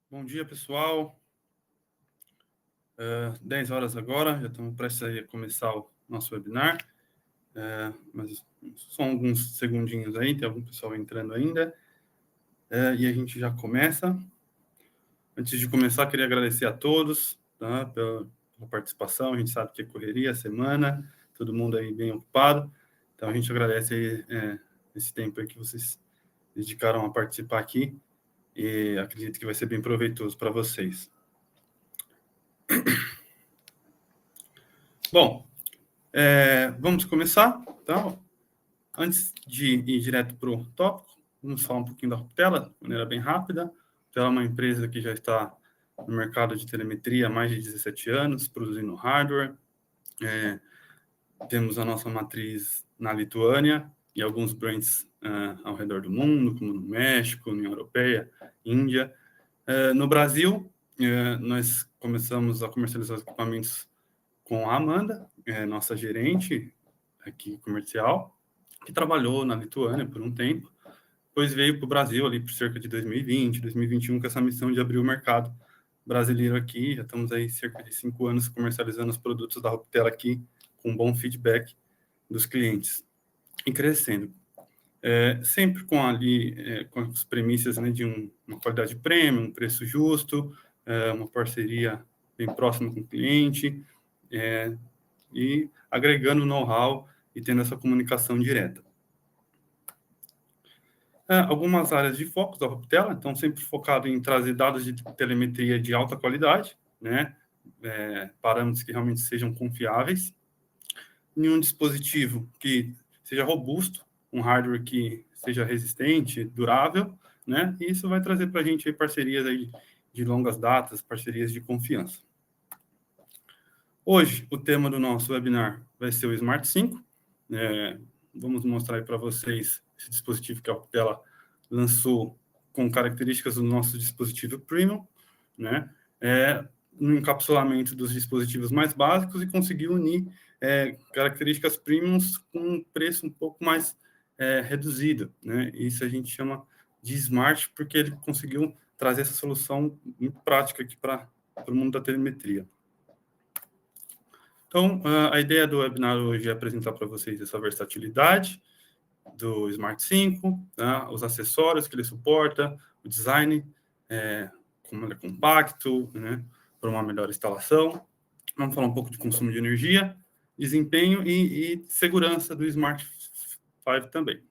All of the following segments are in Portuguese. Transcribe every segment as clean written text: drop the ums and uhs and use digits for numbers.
Bom dia, pessoal. 10 horas agora, já estamos prestes a começar o nosso webinar. Mas só alguns segundinhos aí, tem algum pessoal entrando ainda. E a gente já começa. Antes de começar, queria agradecer a todos, tá, pela participação. A gente sabe que é correria, semana, todo mundo aí bem ocupado. Então, a gente agradece aí, esse tempo aí que vocês dedicaram a participar aqui. E acredito que vai ser bem proveitoso para vocês. Bom, vamos começar, então. Antes de ir direto para o tópico, vamos falar um pouquinho da Ruptela, de maneira bem rápida. A Ruptela é uma empresa que já está no mercado de telemetria há mais de 17 anos, produzindo hardware. Temos a nossa matriz na Lituânia e alguns brands ao redor do mundo, como no México, União Europeia, Índia. No Brasil, nós começamos a comercializar os equipamentos com a Amanda, nossa gerente aqui comercial, que trabalhou na Lituânia por um tempo, depois veio para o Brasil ali por cerca de 2020, 2021, com essa missão de abrir o mercado brasileiro aqui. Já estamos aí cerca de 5 anos comercializando os produtos da Ruptela aqui, com bom feedback dos clientes e crescendo. Sempre com com as premissas, né, de uma qualidade premium, um preço justo, uma parceria bem próxima com o cliente, e agregando know-how e tendo essa comunicação direta. Algumas áreas de foco da Ruptela, então sempre focado em trazer dados de telemetria de alta qualidade, né? Parâmetros que realmente sejam confiáveis, em um dispositivo que seja robusto, um hardware que seja resistente, durável, né? E isso vai trazer para a gente aí parcerias aí de longas datas, parcerias de confiança. Hoje, o tema do nosso webinar vai ser o Smart 5. Vamos mostrar para vocês esse dispositivo que a Ruptela lançou com características do nosso dispositivo premium, né? No encapsulamento dos dispositivos mais básicos e conseguiu unir características premiums com um preço um pouco mais reduzido, né? Isso a gente chama de Smart, porque ele conseguiu trazer essa solução muito prática aqui para o mundo da telemetria. Então, a ideia do webinar hoje é apresentar para vocês essa versatilidade do Smart 5, né, os acessórios que ele suporta, o design, como ele é compacto, né, para uma melhor instalação. Vamos falar um pouco de consumo de energia, desempenho e segurança do Smart 5 também.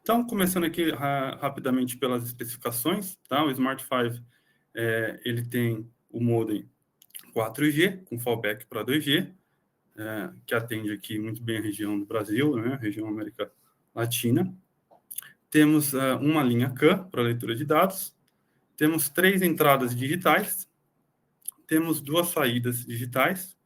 Então, começando aqui rapidamente pelas especificações, tá? O Smart 5, ele tem o modem 4G, com fallback para 2G, que atende aqui muito bem a região do Brasil, né, região América Latina. Temos uma linha CAN para leitura de dados, temos 3 entradas digitais, temos 2 saídas digitais,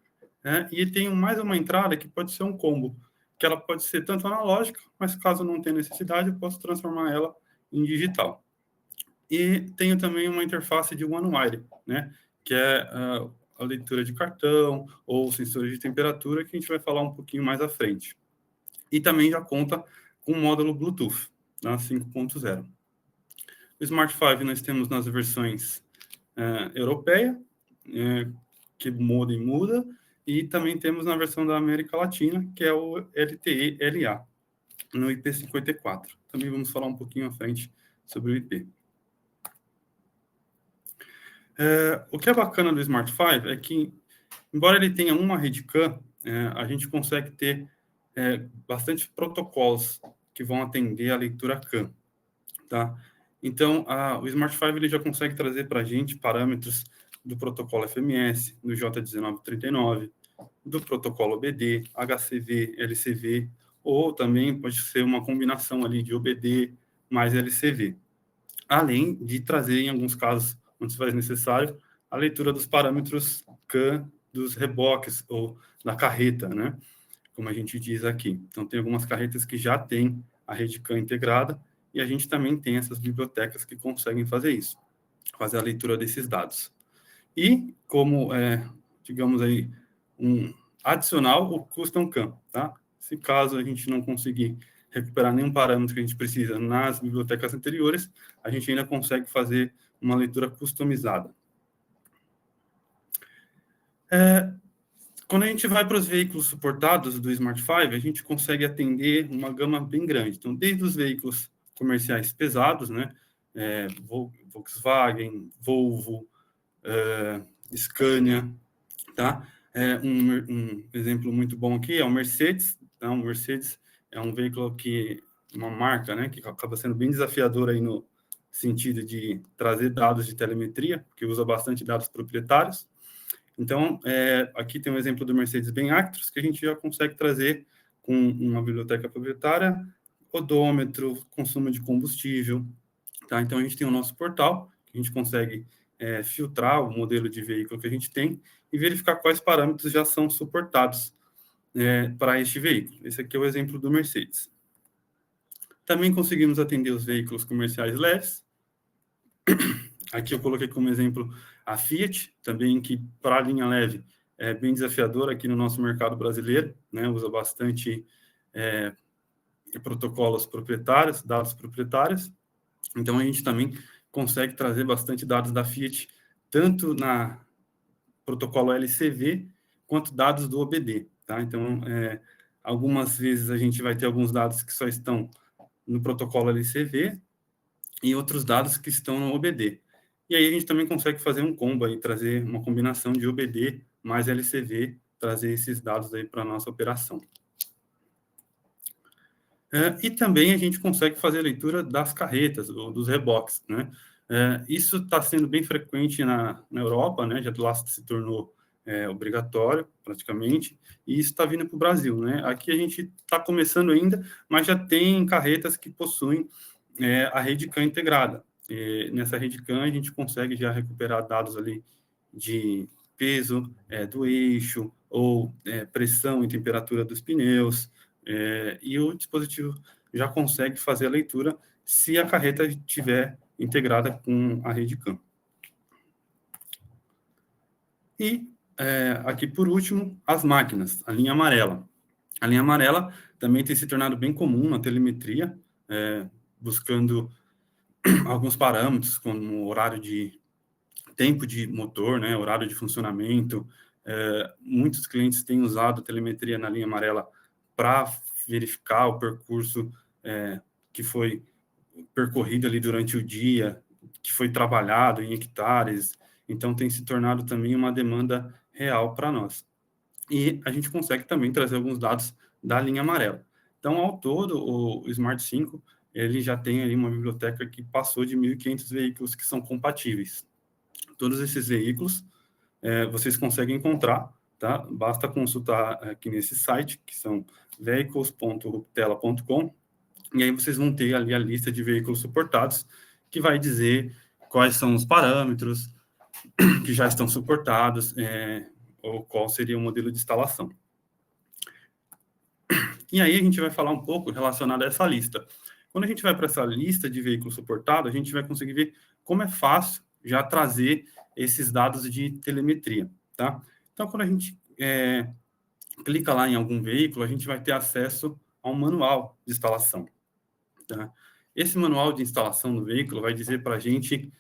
e tem mais uma entrada que pode ser um combo, que ela pode ser tanto analógica, mas caso não tenha necessidade, eu posso transformar ela em digital. E tenho também uma interface de one-wire, né, que é a leitura de cartão ou sensores de temperatura, que a gente vai falar um pouquinho mais à frente. E também já conta com o módulo Bluetooth, na 5.0. O Smart 5 nós temos nas versões europeia, que modem muda, e também temos na versão da América Latina, que é o LTE-LA, no IP54. Também vamos falar um pouquinho à frente sobre o IP. O que é bacana do Smart 5 é que, embora ele tenha uma rede CAN, a gente consegue ter bastante protocolos que vão atender a leitura CAN, tá? Então, o Smart 5 ele já consegue trazer para a gente parâmetros do protocolo FMS, do J1939, do protocolo OBD, HCV, LCV, ou também pode ser uma combinação ali de OBD mais LCV. Além de trazer, em alguns casos, onde se faz necessário, a leitura dos parâmetros CAN dos reboques ou da carreta, né? Como a gente diz aqui. Então, tem algumas carretas que já têm a rede CAN integrada e a gente também tem essas bibliotecas que conseguem fazer isso, fazer a leitura desses dados. E, como, digamos aí, um adicional, o Custom CAN, tá? Se caso a gente não conseguir recuperar nenhum parâmetro que a gente precisa nas bibliotecas anteriores, a gente ainda consegue fazer uma leitura customizada. Quando a gente vai para os veículos suportados do Smart 5, a gente consegue atender uma gama bem grande. Então, desde os veículos comerciais pesados, né? Volkswagen, Volvo, Scania, tá? Um exemplo muito bom aqui é o Mercedes. Tá? O Mercedes é um veículo uma marca, né? Que acaba sendo bem desafiadora aí no sentido de trazer dados de telemetria, que usa bastante dados proprietários. Então, aqui tem um exemplo do Mercedes-Benz Actros, que a gente já consegue trazer com uma biblioteca proprietária, odômetro, consumo de combustível. Tá? Então, a gente tem o nosso portal, que a gente consegue filtrar o modelo de veículo que a gente tem e verificar quais parâmetros já são suportados para este veículo. Esse aqui é o exemplo do Mercedes. Também conseguimos atender os veículos comerciais leves. Aqui eu coloquei como exemplo a Fiat, também que para a linha leve é bem desafiadora aqui no nosso mercado brasileiro, né? Usa bastante protocolos proprietários, dados proprietários. Então, a gente também consegue trazer bastante dados da Fiat, tanto na protocolo LCV, quanto dados do OBD. Tá? Então, algumas vezes a gente vai ter alguns dados que só estão no protocolo LCV e outros dados que estão no OBD. E aí a gente também consegue fazer um combo aí, trazer uma combinação de OBD mais LCV, trazer esses dados aí para a nossa operação. E também a gente consegue fazer a leitura das carretas, dos reboques, né? Isso está sendo bem frequente na Europa, né? Já lá se tornou obrigatório, praticamente, e isso está vindo para o Brasil, né? Aqui a gente está começando ainda, mas já tem carretas que possuem a rede CAN integrada. E nessa rede CAN a gente consegue já recuperar dados ali de peso do eixo, ou pressão e temperatura dos pneus, e o dispositivo já consegue fazer a leitura se a carreta estiver integrada com a rede CAN. E aqui, por último, as máquinas, a linha amarela. A linha amarela também tem se tornado bem comum na telemetria, buscando alguns parâmetros, como horário de tempo de motor, né, horário de funcionamento. Muitos clientes têm usado a telemetria na linha amarela para verificar o percurso que foi percorrido ali durante o dia, que foi trabalhado em hectares. Então, tem se tornado também uma demanda real para nós. E a gente consegue também trazer alguns dados da linha amarela. Então, ao todo, o Smart 5, ele já tem ali uma biblioteca que passou de 1.500 veículos que são compatíveis. Todos esses veículos vocês conseguem encontrar, tá? Basta consultar aqui nesse site, que são vehicles.ruptela.com, e aí vocês vão ter ali a lista de veículos suportados, que vai dizer quais são os parâmetros que já estão suportados, ou qual seria o modelo de instalação. E aí a gente vai falar um pouco relacionado a essa lista. Quando a gente vai para essa lista de veículos suportados, a gente vai conseguir ver como é fácil já trazer esses dados de telemetria, tá? Então, quando a gente clica lá em algum veículo, a gente vai ter acesso a um manual de instalação, tá? Esse manual de instalação do veículo vai dizer para a gente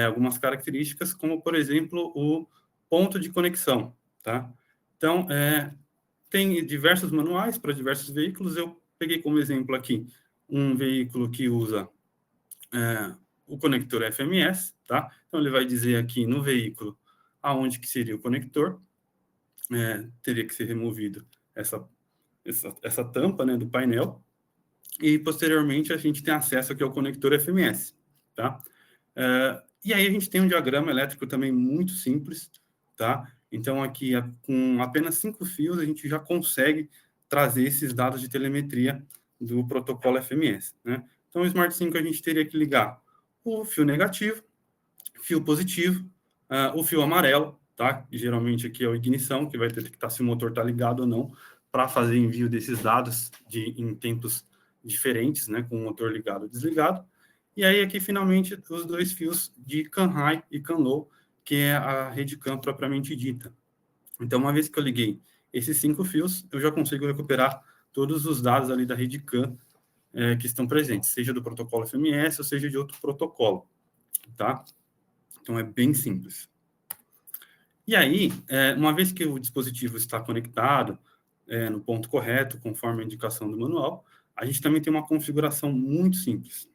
algumas características, como, por exemplo, o ponto de conexão, tá? Então, tem diversos manuais para diversos veículos. Eu peguei como exemplo aqui um veículo que usa o conector FMS, tá? Então, ele vai dizer aqui no veículo aonde que seria o conector. Teria que ser removido essa tampa, né, do painel. E, posteriormente, a gente tem acesso aqui ao conector FMS, tá? E aí a gente tem um diagrama elétrico também muito simples, tá? Então, aqui, com apenas 5 fios, a gente já consegue trazer esses dados de telemetria do protocolo FMS, né? Então, o Smart 5 a gente teria que ligar o fio negativo, fio positivo, o fio amarelo, tá? E, geralmente aqui é a ignição, que vai ter que estar se o motor está ligado ou não, para fazer envio desses dados em tempos diferentes, né? Com o motor ligado ou desligado. E aí, aqui, finalmente, os 2 fios de CAN High e CAN Low, que é a rede CAN propriamente dita. Então, uma vez que eu liguei esses 5 fios, eu já consigo recuperar todos os dados ali da rede CAN que estão presentes, seja do protocolo FMS ou seja de outro protocolo, tá? Então, é bem simples. E aí, uma vez que o dispositivo está conectado no ponto correto, conforme a indicação do manual, a gente também tem uma configuração muito simples.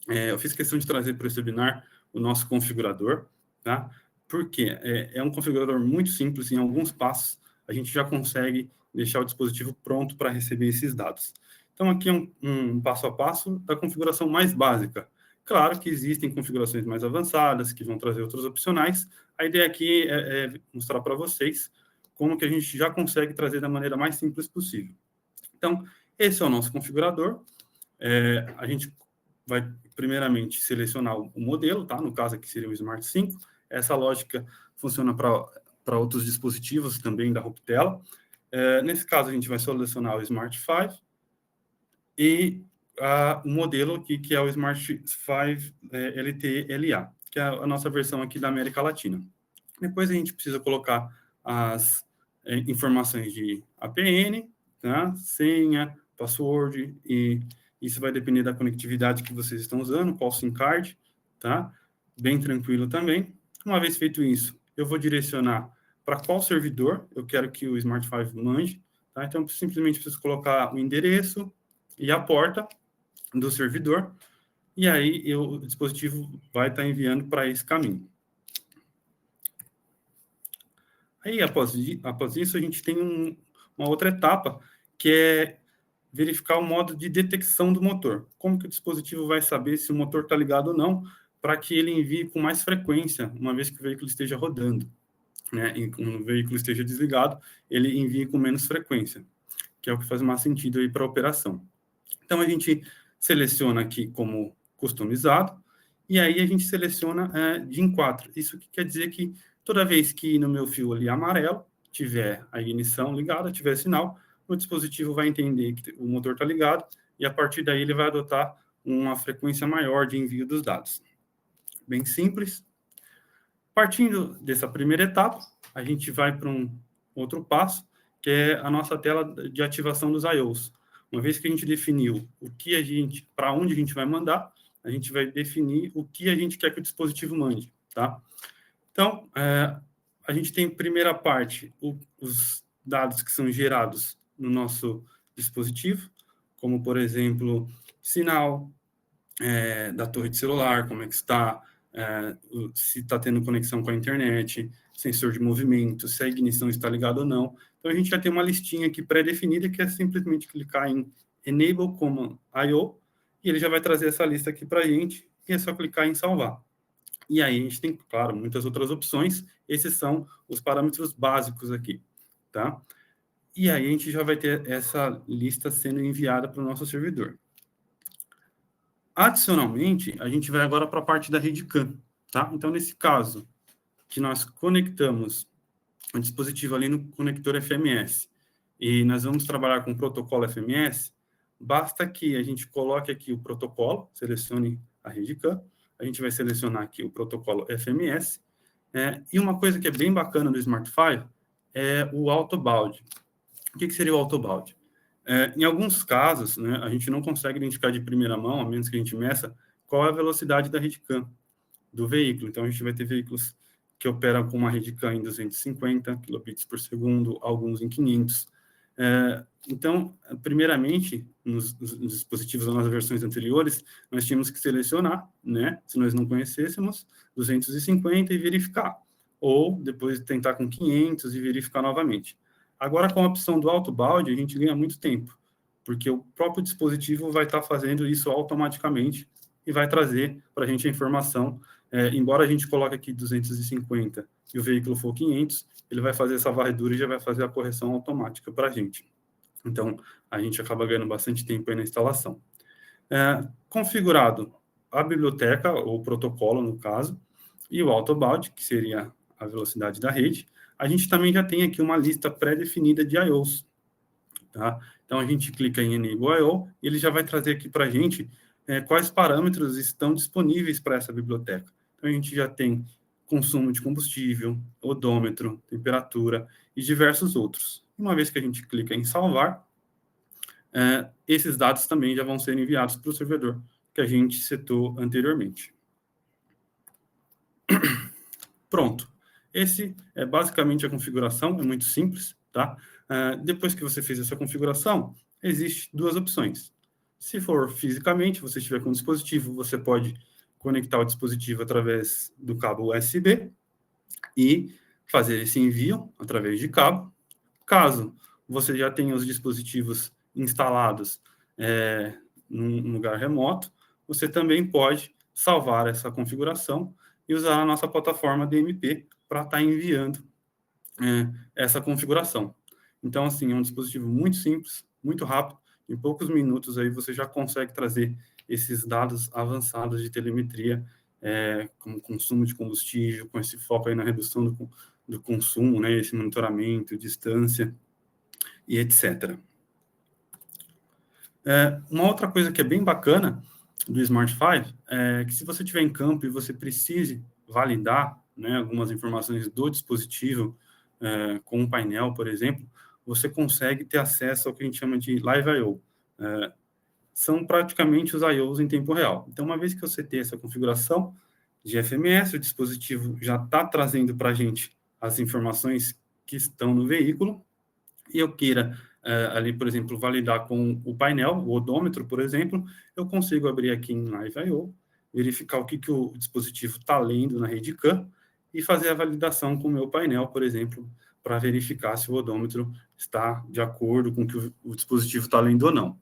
Eu fiz questão de trazer para esse webinar o nosso configurador, tá? Porque é um configurador muito simples, em alguns passos a gente já consegue deixar o dispositivo pronto para receber esses dados. Então, aqui é um passo a passo da configuração mais básica. Claro que existem configurações mais avançadas, que vão trazer outros opcionais. A ideia aqui é mostrar para vocês como que a gente já consegue trazer da maneira mais simples possível. Então, esse é o nosso configurador. A gente vai, primeiramente, selecionar o modelo, tá? No caso aqui seria o Smart 5. Essa lógica funciona para outros dispositivos também da Ruptela. Nesse caso, a gente vai selecionar o Smart 5 e o modelo aqui, que é o Smart 5 LTE-LA, que é a nossa versão aqui da América Latina. Depois a gente precisa colocar as informações de APN, tá? Senha, password, e isso vai depender da conectividade que vocês estão usando, qual SIM card, tá? Bem tranquilo também. Uma vez feito isso, eu vou direcionar para qual servidor eu quero que o Smart 5 mande, tá? Então, eu simplesmente preciso colocar o endereço e a porta do servidor, e aí o dispositivo vai estar enviando para esse caminho. Aí, após isso, a gente tem uma outra etapa, que é verificar o modo de detecção do motor. Como que o dispositivo vai saber se o motor está ligado ou não, para que ele envie com mais frequência, uma vez que o veículo esteja rodando, né? E quando o veículo esteja desligado, ele envie com menos frequência, que é o que faz mais sentido aí para a operação. Então, a gente seleciona aqui como customizado, e aí a gente seleciona de em 4. Isso que quer dizer que toda vez que no meu fio ali amarelo tiver a ignição ligada, tiver sinal, o dispositivo vai entender que o motor está ligado, e a partir daí ele vai adotar uma frequência maior de envio dos dados. Bem simples. Partindo dessa primeira etapa, a gente vai para um outro passo, que é a nossa tela de ativação dos I/Os. Uma vez que a gente definiu para onde a gente vai mandar, a gente vai definir o que a gente quer que o dispositivo mande, tá? Então, a gente tem, primeira parte, os dados que são gerados no nosso dispositivo, como, por exemplo, sinal da torre de celular, como é que está, se está tendo conexão com a internet, sensor de movimento, se a ignição está ligada ou não. Então, a gente já tem uma listinha aqui pré-definida, que é simplesmente clicar em Enable Command I/O, e ele já vai trazer essa lista aqui para a gente, e é só clicar em salvar. E aí a gente tem, claro, muitas outras opções. Esses são os parâmetros básicos aqui, tá? E aí a gente já vai ter essa lista sendo enviada para o nosso servidor. Adicionalmente, a gente vai agora para a parte da rede CAN, tá? Então, nesse caso, que nós conectamos o dispositivo ali no conector FMS e nós vamos trabalhar com o protocolo FMS, basta que a gente coloque aqui o protocolo, selecione a rede CAN, a gente vai selecionar aqui o protocolo FMS, e uma coisa que é bem bacana do Smart 5 é o autobound. O que seria o autobound? Em alguns casos, né, a gente não consegue identificar de primeira mão, a menos que a gente meça, qual é a velocidade da rede CAN do veículo. Então, a gente vai ter veículos que operam com uma rede CAN em 250 kilobits por segundo, alguns em 500. Então, primeiramente, nos dispositivos das nossas versões anteriores, nós tínhamos que selecionar, né, se nós não conhecêssemos, 250 e verificar. Ou depois tentar com 500 e verificar novamente. Agora, com a opção do autobound, a gente ganha muito tempo, porque o próprio dispositivo vai estar fazendo isso automaticamente e vai trazer para a gente a informação. Embora a gente coloque aqui 250 e o veículo for 500, ele vai fazer essa varredura e já vai fazer a correção automática para a gente. Então, a gente acaba ganhando bastante tempo aí na instalação. Configurado a biblioteca, ou protocolo, no caso, e o autobound, que seria a velocidade da rede, a gente também já tem aqui uma lista pré-definida de I/Os. Tá? Então, a gente clica em Enable I/O e ele já vai trazer aqui para a gente quais parâmetros estão disponíveis para essa biblioteca. Então, a gente já tem consumo de combustível, odômetro, temperatura e diversos outros. Uma vez que a gente clica em salvar, esses dados também já vão ser enviados para o servidor que a gente setou anteriormente. Pronto. Esse é basicamente a configuração, é muito simples, tá? Depois que você fez essa configuração, existem duas opções. Se for fisicamente, você estiver com o dispositivo, você pode conectar o dispositivo através do cabo USB e fazer esse envio através de cabo. Caso você já tenha os dispositivos instalados num lugar remoto, você também pode salvar essa configuração e usar a nossa plataforma DMP para estar enviando essa configuração. Então, assim, é um dispositivo muito simples, muito rápido. Em poucos minutos aí você já consegue trazer esses dados avançados de telemetria, como consumo de combustível, com esse foco aí na redução do consumo, né, esse monitoramento, distância e etc. Uma outra coisa que é bem bacana do Smart 5 é que se você estiver em campo e você precise validar, né, algumas informações do dispositivo com um painel, por exemplo, você consegue ter acesso ao que a gente chama de Live I/O. São praticamente os I/Os em tempo real. Então, uma vez que você tem essa configuração de FMS, o dispositivo já está trazendo para a gente as informações que estão no veículo, e eu queira ali, por exemplo, validar com o painel, o odômetro, por exemplo, eu consigo abrir aqui em Live I/O, verificar o que o dispositivo está lendo na rede CAN e fazer a validação com o meu painel, por exemplo, para verificar se o odômetro está de acordo com o que o dispositivo está lendo ou não.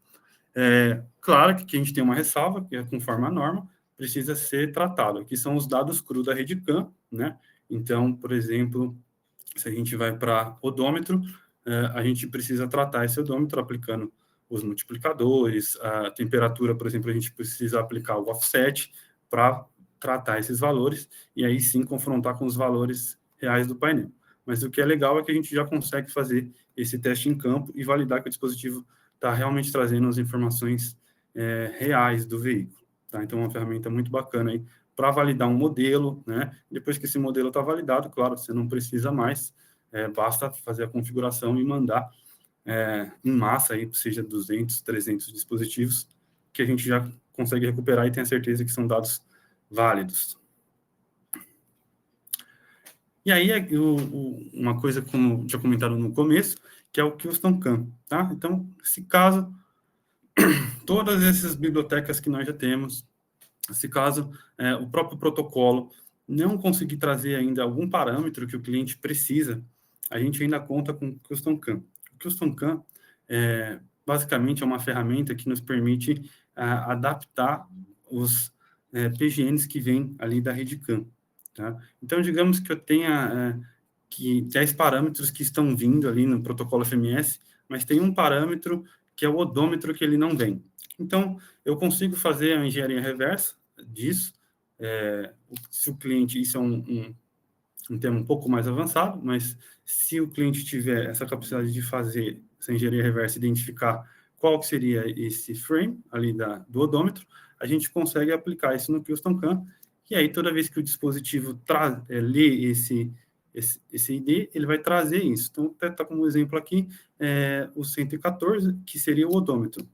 Claro que aqui a gente tem uma ressalva, que é conforme a norma, precisa ser tratado. Aqui são os dados crus da rede CAN, né? Então, por exemplo, se a gente vai para odômetro, a gente precisa tratar esse odômetro aplicando os multiplicadores, a temperatura, por exemplo, a gente precisa aplicar o offset para tratar esses valores e aí sim confrontar com os valores reais do painel. Mas o que é legal é que a gente já consegue fazer esse teste em campo e validar que o dispositivo está realmente trazendo as informações reais do veículo. Tá? Então, é uma ferramenta muito bacana aí para validar um modelo, né? Depois que esse modelo está validado, claro, você não precisa mais, basta fazer a configuração e mandar em massa, aí, seja 200, 300 dispositivos, que a gente já consegue recuperar e tem a certeza que são dados válidos. E aí, uma coisa, como já comentaram no começo, que é o Custom CAN, tá? Então, se caso, todas essas bibliotecas que nós já temos, se caso o próprio protocolo não conseguir trazer ainda algum parâmetro que o cliente precisa, a gente ainda conta com o Custom CAN. O Custom CAN, basicamente, é uma ferramenta que nos permite adaptar os PGNs que vêm ali da rede CAN. Tá? Então, digamos que eu tenha 10 parâmetros que estão vindo ali no protocolo FMS, mas tem um parâmetro que é o odômetro que ele não vem. Então, eu consigo fazer a engenharia reversa disso, se o cliente, isso é um tema um pouco mais avançado, mas se o cliente tiver essa capacidade de fazer essa engenharia reversa, identificar qual que seria esse frame ali do odômetro, a gente consegue aplicar isso no Custom CAN, e aí toda vez que o dispositivo lê esse ID, ele vai trazer isso. Então, até está como exemplo aqui, o 114, que seria o odômetro.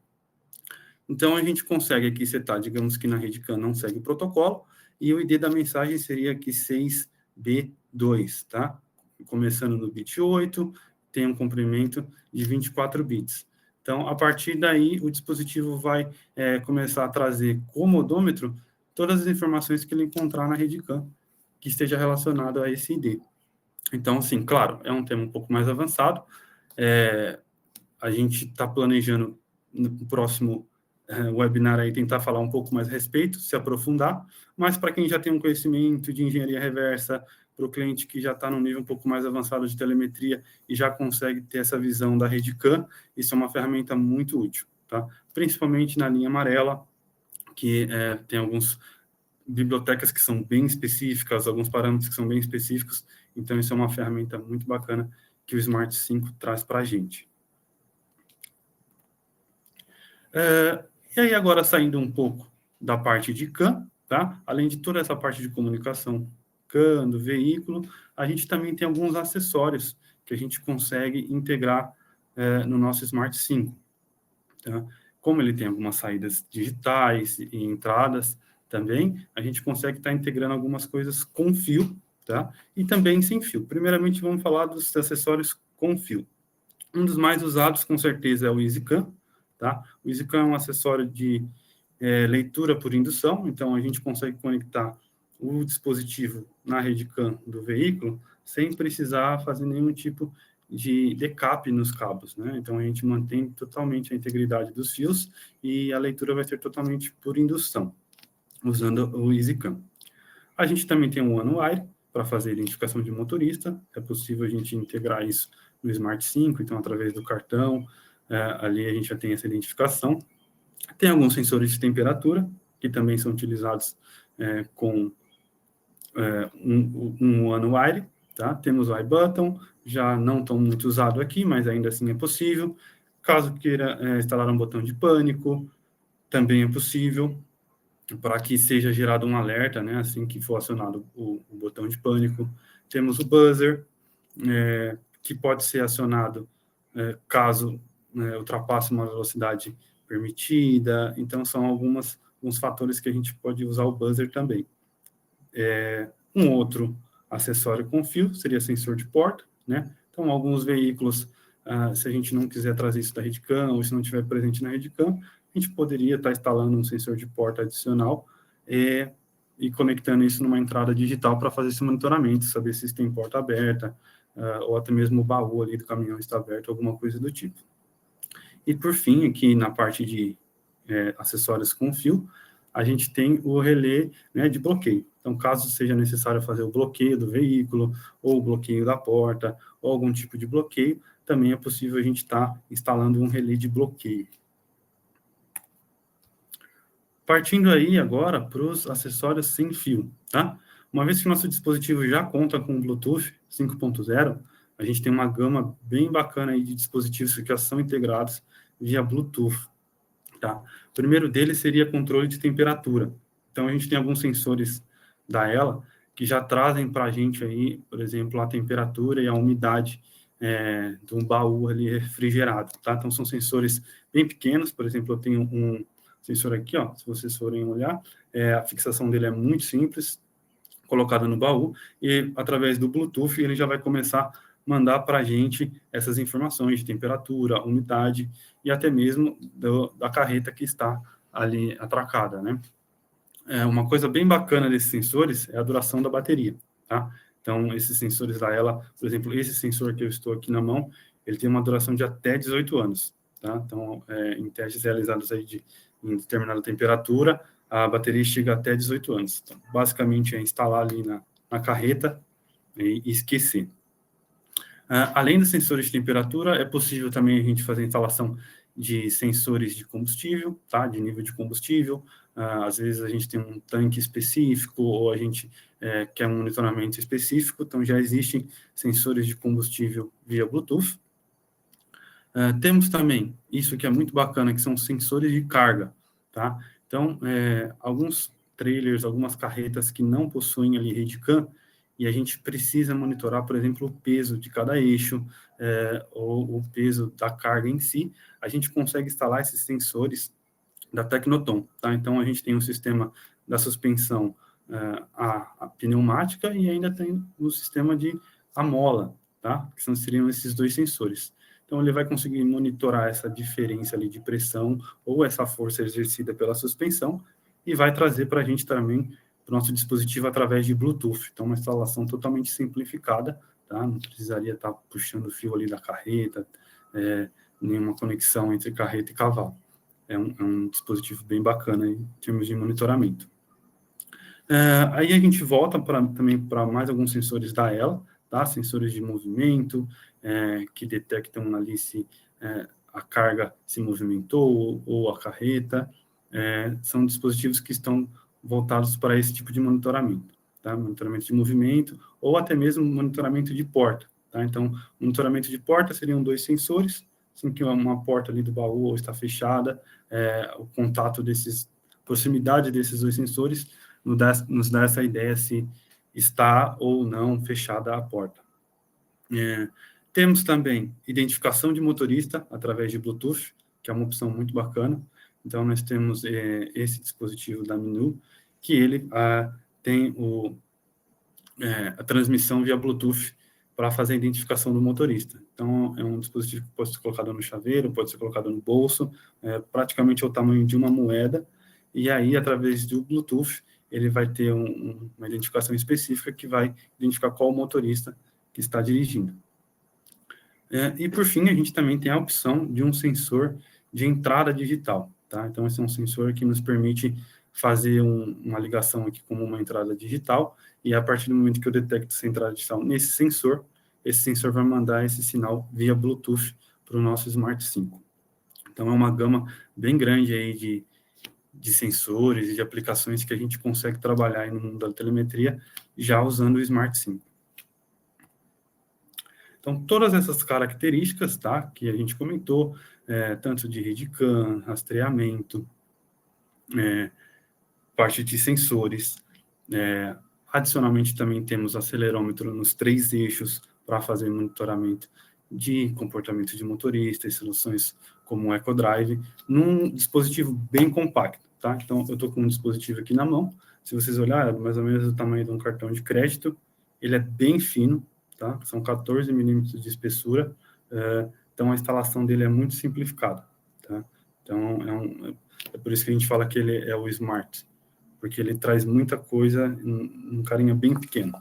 Então, a gente consegue aqui setar, digamos que na rede CAN não segue o protocolo, e o ID da mensagem seria aqui 6B2, tá? Começando no bit 8, tem um comprimento de 24 bits. Então, a partir daí, o dispositivo vai começar a trazer como odômetro todas as informações que ele encontrar na rede CAN que esteja relacionado a esse ID. Então, assim, claro, é um tema um pouco mais avançado. A gente está planejando no próximo webinar aí tentar falar um pouco mais a respeito, se aprofundar, mas para quem já tem um conhecimento de engenharia reversa, para o cliente que já está num nível um pouco mais avançado de telemetria e já consegue ter essa visão da rede CAN, isso é uma ferramenta muito útil, tá? Principalmente na linha amarela, que tem algumas bibliotecas que são bem específicas, alguns parâmetros que são bem específicos, então isso é uma ferramenta muito bacana que o Smart 5 traz para a gente. E aí, agora, saindo um pouco da parte de CAN, tá? Além de toda essa parte de comunicação CAN, do veículo, a gente também tem alguns acessórios que a gente consegue integrar no nosso Smart 5. tá? Como ele tem algumas saídas digitais e entradas também, a gente consegue estar integrando algumas coisas com fio, tá? E também sem fio. Primeiramente, vamos falar dos acessórios com fio. Um dos mais usados, com certeza, é o EasyCam, tá? O EasyCam é um acessório de leitura por indução, então a gente consegue conectar o dispositivo na rede CAN do veículo sem precisar fazer nenhum tipo de backup nos cabos, né? Então a gente mantém totalmente a integridade dos fios e a leitura vai ser totalmente por indução, usando o EasyCam. A gente também tem um OneWire para fazer identificação de motorista, é possível a gente integrar isso no Smart 5, então através do cartão, ali a gente já tem essa identificação. Tem alguns sensores de temperatura, que também são utilizados com um OneWire, tá? Temos o iButton, já não tão muito usado aqui, mas ainda assim é possível. Caso queira instalar um botão de pânico, também é possível, para que seja gerado um alerta, né, assim que for acionado o botão de pânico. Temos o buzzer, que pode ser acionado caso ultrapasse uma velocidade permitida. Então, são alguns fatores que a gente pode usar o buzzer também. Um outro acessório com fio seria sensor de porta, né? Então, alguns veículos, se a gente não quiser trazer isso da Redcam, ou se não estiver presente na Redcam, a gente poderia estar instalando um sensor de porta adicional e conectando isso numa entrada digital para fazer esse monitoramento, saber se tem porta aberta, ou até mesmo o baú ali do caminhão está aberto, alguma coisa do tipo. E, por fim, aqui na parte de acessórios com fio, a gente tem o relé, né, de bloqueio. Então, caso seja necessário fazer o bloqueio do veículo, ou o bloqueio da porta, ou algum tipo de bloqueio, também é possível a gente estar instalando um relé de bloqueio. Partindo aí agora para os acessórios sem fio, tá? Uma vez que o nosso dispositivo já conta com Bluetooth 5.0, a gente tem uma gama bem bacana aí de dispositivos que já são integrados via Bluetooth, tá? O primeiro deles seria controle de temperatura. Então, a gente tem alguns sensores da Ela que já trazem para a gente aí, por exemplo, a temperatura e a umidade de um baú ali refrigerado, tá? Então, são sensores bem pequenos. Por exemplo, eu tenho um sensor aqui, ó, se vocês forem olhar, a fixação dele é muito simples, colocada no baú, e através do Bluetooth ele já vai começar a mandar para a gente essas informações de temperatura, umidade e até mesmo da carreta que está ali atracada, né? Uma coisa bem bacana desses sensores é a duração da bateria, tá? Então, esses sensores da Ela, por exemplo, esse sensor que eu estou aqui na mão, ele tem uma duração de até 18 anos, tá? Então, em testes realizados aí em determinada temperatura, a bateria chega até 18 anos. Então, basicamente, é instalar ali na carreta e esquecer. Além dos sensores de temperatura, é possível também a gente fazer a instalação de sensores de combustível, tá? De nível de combustível. Às vezes a gente tem um tanque específico ou a gente quer um monitoramento específico, então já existem sensores de combustível via Bluetooth. Temos também, isso que é muito bacana, que são sensores de carga, tá? Então, alguns trailers, algumas carretas que não possuem ali rede CAN, e a gente precisa monitorar, por exemplo, o peso de cada eixo, ou o peso da carga em si, a gente consegue instalar esses sensores da Tecnoton, tá? Então, a gente tem um sistema da suspensão a pneumática e ainda tem o sistema de a mola, tá? Que seriam esses dois sensores. Então, ele vai conseguir monitorar essa diferença ali de pressão ou essa força exercida pela suspensão e vai trazer para a gente também para o nosso dispositivo através de Bluetooth. Então, uma instalação totalmente simplificada, tá? Não precisaria estar puxando o fio ali da carreta, nenhuma conexão entre carreta e cavalo. É um dispositivo bem bacana em termos de monitoramento. Aí a gente volta também para mais alguns sensores da Ela, tá? Sensores de movimento, que detectam ali se a carga se movimentou ou a carreta. São dispositivos que estão voltados para esse tipo de monitoramento, tá? Monitoramento de movimento ou até mesmo monitoramento de porta, tá? Então, monitoramento de porta seriam dois sensores, assim que uma porta ali do baú está fechada, o contato proximidade desses dois sensores nos dá essa ideia se está ou não fechada a porta. Temos também identificação de motorista através de Bluetooth, que é uma opção muito bacana. Então, nós temos esse dispositivo da Minu, que ele tem a transmissão via Bluetooth para fazer a identificação do motorista. Então, é um dispositivo que pode ser colocado no chaveiro, pode ser colocado no bolso, praticamente é o tamanho de uma moeda, e aí, através do Bluetooth, ele vai ter uma identificação específica que vai identificar qual motorista que está dirigindo. E, por fim, a gente também tem a opção de um sensor de entrada digital, tá? Então, esse é um sensor que nos permite fazer uma ligação aqui como uma entrada digital, e a partir do momento que eu detecto essa entrada digital nesse sensor, esse sensor vai mandar esse sinal via Bluetooth para o nosso Smart 5. Então, é uma gama bem grande aí de sensores e de aplicações que a gente consegue trabalhar aí no mundo da telemetria já usando o Smart 5. Então, todas essas características, tá, que a gente comentou, tanto de RedCam, rastreamento, parte de sensores, adicionalmente também temos acelerômetro nos 3 eixos para fazer monitoramento de comportamento de motorista e soluções como o EcoDrive, num dispositivo bem compacto, tá? Então, eu estou com um dispositivo aqui na mão, se vocês olharem, é mais ou menos o tamanho de um cartão de crédito, ele é bem fino, tá? São 14 milímetros de espessura, então a instalação dele é muito simplificada, tá? Então, é por isso que a gente fala que ele é o Smart, porque ele traz muita coisa em um carinha bem pequeno.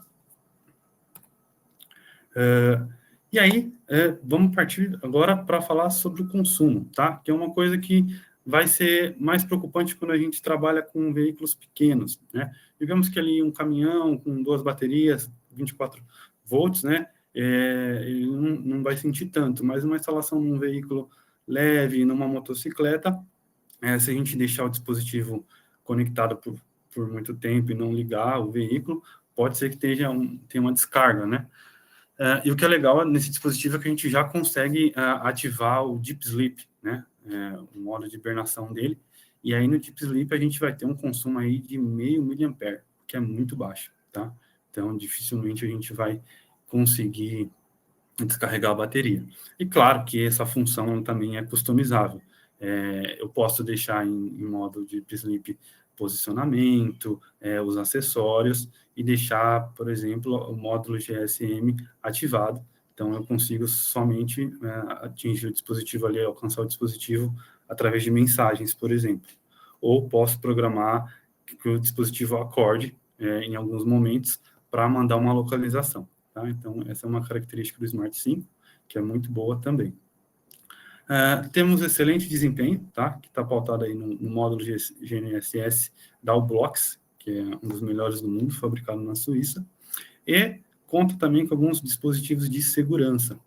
E aí, vamos partir agora para falar sobre o consumo, tá? Que é uma coisa que vai ser mais preocupante quando a gente trabalha com veículos pequenos, né? Digamos que ali um caminhão com 2 baterias, 24 volts, né? Ele não vai sentir tanto, mas uma instalação num veículo leve, numa motocicleta, se a gente deixar o dispositivo conectado por muito tempo e não ligar o veículo, pode ser que tenha uma descarga, né? E o que é legal nesse dispositivo é que a gente já consegue ativar o Deep Sleep, né? O modo de hibernação dele. E aí no Deep Sleep a gente vai ter um consumo aí de 0,5 mAh, que é muito baixo, tá? Então dificilmente a gente vai conseguir descarregar a bateria. E claro que essa função também é customizável. Eu posso deixar em modo de Sleep posicionamento, os acessórios, e deixar, por exemplo, o módulo GSM ativado. Então, eu consigo somente atingir o dispositivo ali, alcançar o dispositivo através de mensagens, por exemplo. Ou posso programar que o dispositivo acorde em alguns momentos para mandar uma localização. Tá? Então, essa é uma característica do Smart 5, que é muito boa também. Temos excelente desempenho, tá? Que está pautado aí no módulo GNSS da Ublox, que é um dos melhores do mundo, fabricado na Suíça, e conta também com alguns dispositivos de segurança.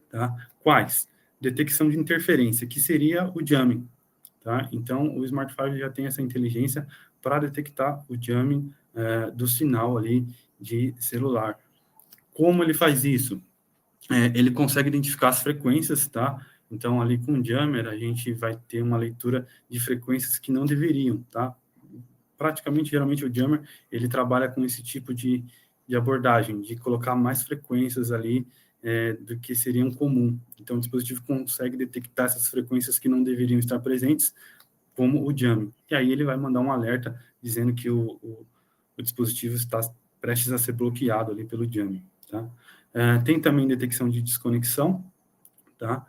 Tá? Quais? Detecção de interferência, que seria o jamming. Tá? Então, o Smart 5 já tem essa inteligência para detectar o jamming do sinal ali de celular. Como ele faz isso? Ele consegue identificar as frequências, tá? Então, ali com o jammer, a gente vai ter uma leitura de frequências que não deveriam, tá? Praticamente, geralmente, o jammer, ele trabalha com esse tipo de abordagem, de colocar mais frequências ali do que seriam comum. Então, o dispositivo consegue detectar essas frequências que não deveriam estar presentes, como o jamming. E aí ele vai mandar um alerta dizendo que o dispositivo está prestes a ser bloqueado ali pelo jamming, tá? Tem também detecção de desconexão, tá?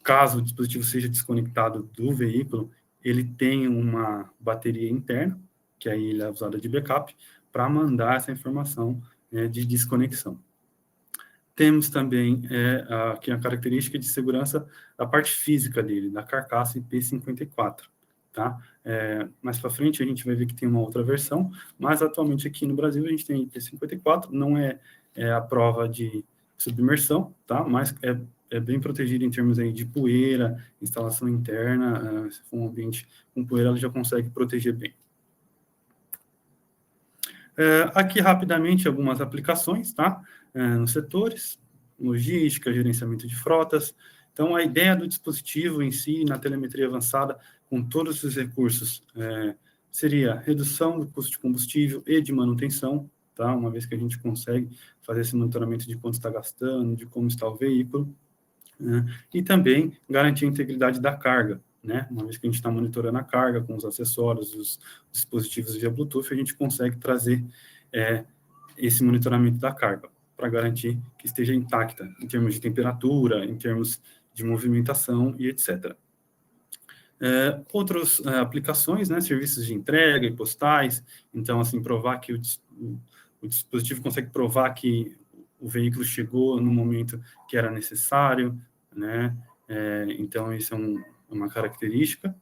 Caso o dispositivo seja desconectado do veículo, ele tem uma bateria interna, que aí ele é usada de backup, para mandar essa informação de desconexão. Temos também aqui a característica de segurança da parte física dele, da carcaça IP54, tá? Mais para frente a gente vai ver que tem uma outra versão, mas atualmente aqui no Brasil a gente tem IP54, não é a prova de submersão, tá? Mas é bem protegido em termos aí de poeira, instalação interna, se for um ambiente com poeira, ela já consegue proteger bem. Aqui, rapidamente, algumas aplicações, tá? Nos setores, logística, gerenciamento de frotas. Então, a ideia do dispositivo em si, na telemetria avançada, com todos os recursos, seria redução do custo de combustível e de manutenção, tá? Uma vez que a gente consegue fazer esse monitoramento de quanto está gastando, de como está o veículo. né? E também garantir a integridade da carga, né? Uma vez que a gente está monitorando a carga com os acessórios, os dispositivos via Bluetooth, a gente consegue trazer esse monitoramento da carga para garantir que esteja intacta em termos de temperatura, em termos de movimentação e etc. Outras aplicações, né, serviços de entrega e postais, então, assim, provar que o dispositivo consegue provar que o veículo chegou no momento que era necessário, né, então, isso é uma característica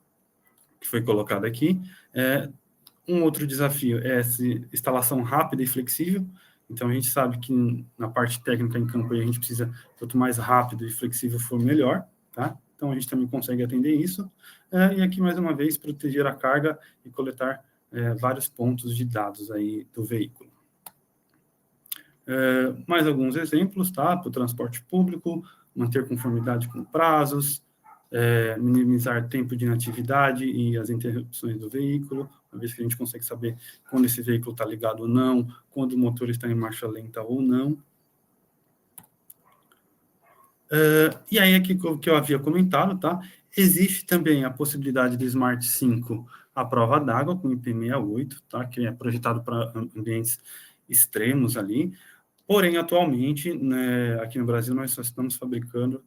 que foi colocada aqui. Um outro desafio é essa instalação rápida e flexível, então, a gente sabe que na parte técnica em campo a gente precisa, quanto mais rápido e flexível for, melhor, tá? Então, a gente também consegue atender isso. E aqui, mais uma vez, proteger a carga e coletar vários pontos de dados aí do veículo. Mais alguns exemplos, tá? Para o transporte público, manter conformidade com prazos, minimizar tempo de inatividade e as interrupções do veículo, uma vez que a gente consegue saber quando esse veículo está ligado ou não, quando o motor está em marcha lenta ou não. E aí, aqui que eu havia comentado, tá? Existe também a possibilidade do Smart 5 à prova d'água, com IP68, tá? Que é projetado para ambientes extremos ali. Porém, atualmente, né, aqui no Brasil, nós só estamos fabricando,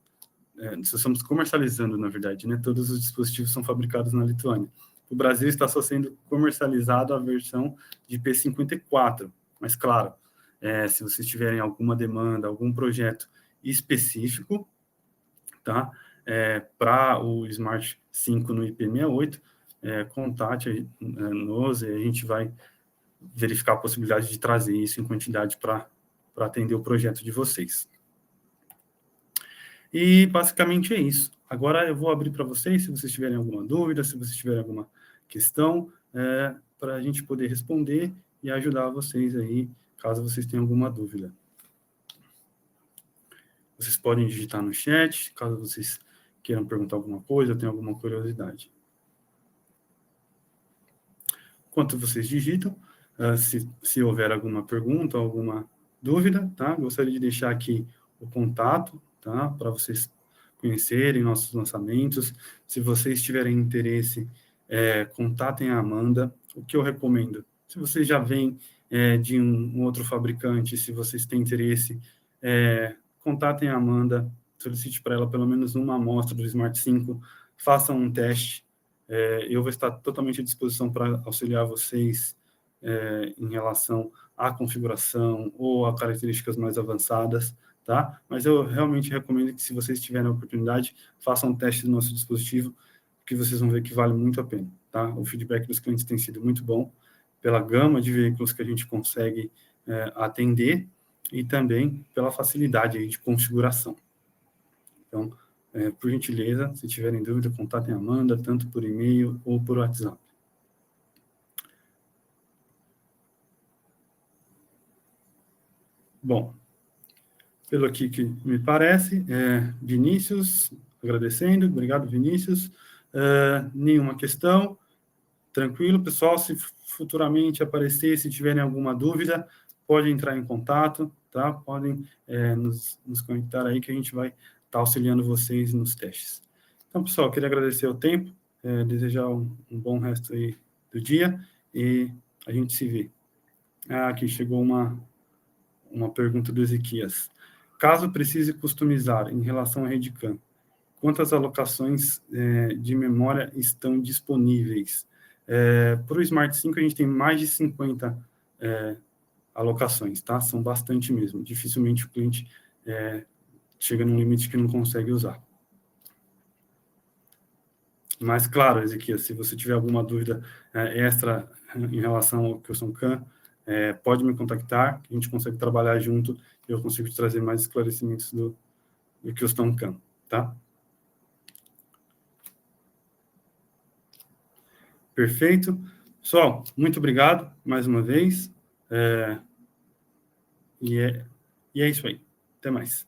só estamos comercializando, na verdade, né? Todos os dispositivos são fabricados na Lituânia. O Brasil está só sendo comercializado a versão de P54, mas, claro, se vocês tiverem alguma demanda, algum projeto específico, tá? Para o Smart 5 no IP68, contate-nos e a gente vai verificar a possibilidade de trazer isso em quantidade para atender o projeto de vocês. E basicamente é isso. Agora eu vou abrir para vocês, se vocês tiverem alguma dúvida, se vocês tiverem alguma questão, para a gente poder responder e ajudar vocês aí, caso vocês tenham alguma dúvida. Vocês podem digitar no chat, caso vocês queiram perguntar alguma coisa, tenham alguma curiosidade. Enquanto vocês digitam, se houver alguma pergunta, alguma dúvida, tá? Gostaria de deixar aqui o contato, tá? Para vocês conhecerem nossos lançamentos. Se vocês tiverem interesse, contatem a Amanda. O que eu recomendo? Se vocês já vêm de um outro fabricante, se vocês têm interesse, contatem a Amanda, solicite para ela pelo menos uma amostra do Smart 5, façam um teste. Eu vou estar totalmente à disposição para auxiliar vocês em relação à configuração ou a características mais avançadas, tá? Mas eu realmente recomendo que, se vocês tiverem a oportunidade, façam um teste do nosso dispositivo, que vocês vão ver que vale muito a pena, tá? O feedback dos clientes tem sido muito bom, pela gama de veículos que a gente consegue atender e também pela facilidade aí de configuração. Então, por gentileza, se tiverem dúvida, contatem a Amanda, tanto por e-mail ou por WhatsApp. Bom, pelo aqui que me parece, Vinícius, agradecendo, obrigado, Vinícius. Nenhuma questão, tranquilo, pessoal, se futuramente aparecer, se tiverem alguma dúvida, podem entrar em contato, tá? Podem nos conectar aí, que a gente vai estar auxiliando vocês nos testes. Então, pessoal, queria agradecer o tempo, desejar um bom resto aí do dia, e a gente se vê. Aqui chegou uma pergunta do Ezequias. Caso precise customizar em relação à RedCam, quantas alocações de memória estão disponíveis? Para o Smart 5, a gente tem mais de 50 alocações, tá? São bastante mesmo. Dificilmente o cliente chega num limite que não consegue usar. Mas, claro, Ezequias, se você tiver alguma dúvida extra em relação ao Kyocera CAM, pode me contactar, que a gente consegue trabalhar junto e eu consigo te trazer mais esclarecimentos do Kyocera CAM, tá? Perfeito. Pessoal, muito obrigado mais uma vez. E é isso aí. Até mais.